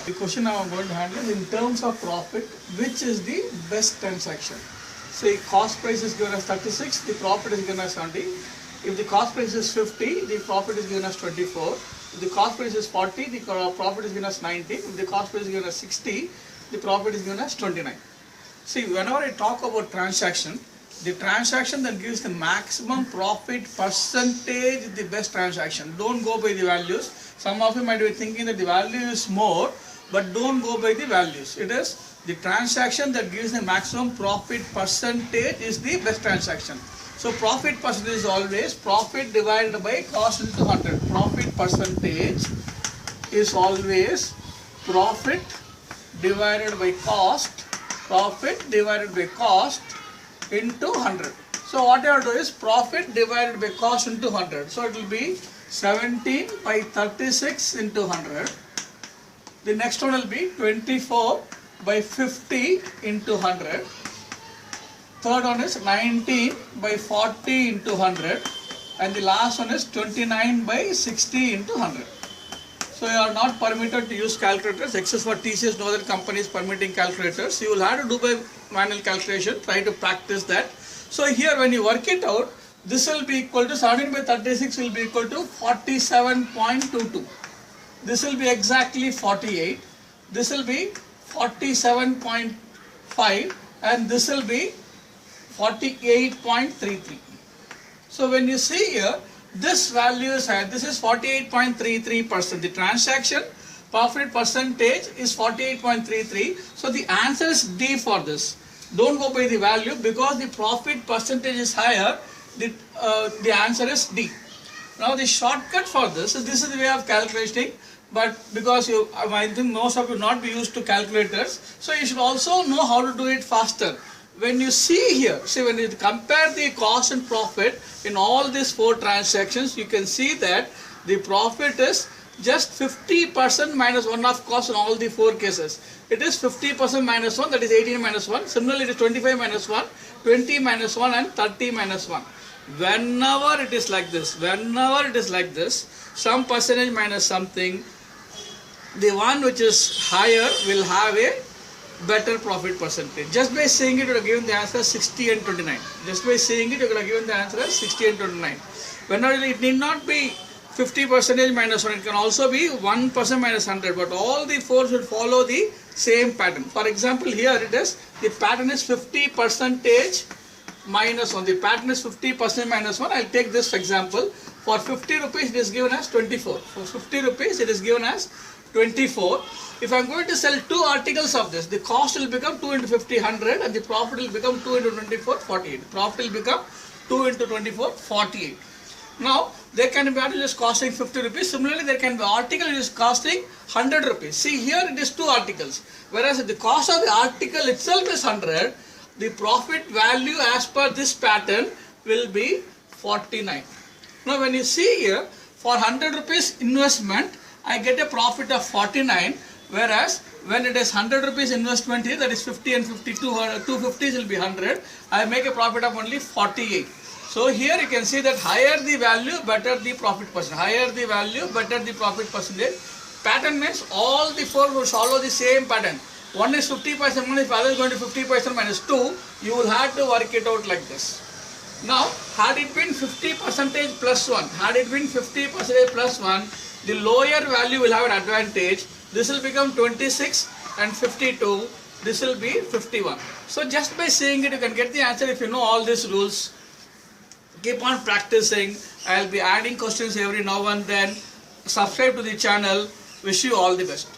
The question now I'm going to handle is in terms of profit, which is the best transaction? Say cost price is given as 36, the profit is given as 70. If the cost price is 50, the profit is given as 24. If the cost price is 40, the profit is given as 19. If the cost price is given as 60, the profit is given as 29. See, whenever I talk about transaction, the transaction that gives the maximum profit percentage is the best transaction. Don't go by the values. Some of you might be thinking that the value is more, but don't go by the values. It is the transaction that gives the maximum profit percentage is the best transaction. So profit percentage is always profit divided by cost into 100. Profit percentage is always profit divided by cost. Profit divided by cost into 100. So what you have to do is profit divided by cost into 100. So it will be 17 by 36 into 100. The next one will be 24 by 50 into 100. Third one is 19 by 40 into 100. And the last one is 29 by 60 into 100. So you are not permitted to use calculators, except for TCS, no other company is permitting calculators. You will have to do by manual calculation, try to practice that. So here when you work it out, this will be equal to 17 by 36 will be equal to 47.22. This will be exactly 48. This will be 47.5 and this will be 48.33. So when you see here, this value is higher. This is 48.33%. The transaction profit percentage is 48.33. So the answer is D for this. Don't go by the value because the profit percentage is higher. The answer is D. Now the shortcut for this is the way of calculating. But because I think most of you not be used to calculators, so you should also know how to do it faster. When you see here, see when you compare the cost and profit in all these 4 transactions, you can see that the profit is just 50% minus 1 of cost in all the 4 cases. It is 50% minus 1, that is 18 minus 1. Similarly, it is 25 minus 1, 20 minus 1 and 30 minus 1. Whenever it is like this, some percentage minus something, the one which is higher will have a better profit percentage. Just by saying it, you have given the answer 60 and 29. Just by saying it, you have given the answer 60 and 29. Whenever it need not be 50% minus 1, it can also be 1% minus 100, but all the 4 should follow the same pattern. For example, here it is, the pattern is 50% minus 1. The pattern is 50% minus 1. I will take this example. For 50 rupees, it is given as 24. For 50 rupees, it is given as 24. If I am going to sell 2 articles of this, the cost will become 2 into 50, 100 and the profit will become 2 into 24, 48. The profit will become 2 into 24, 48. Now, there can be article is costing 50 rupees. Similarly, there can be article is costing 100 rupees. See, here it is 2 articles. Whereas the cost of the article itself is 100, the profit value as per this pattern will be 49. Now, when you see here, for 100 rupees investment, I get a profit of 49. Whereas when it is 100 rupees investment here, that is 50 and 50, 250 will be 100. I make a profit of only 48. So here you can see that higher the value, better the profit percentage. Higher the value, better the profit percentage. Pattern means all the 4 will follow the same pattern. One is 50%, one is other is going to 50% minus 2. You will have to work it out like this. Now, had it been 50% plus 1, the lower value will have an advantage. This will become 26 and 52. This will be 51. So just by saying it, you can get the answer if you know all these rules. Keep on practicing. I will be adding questions every now and then. Subscribe to the channel. Wish you all the best.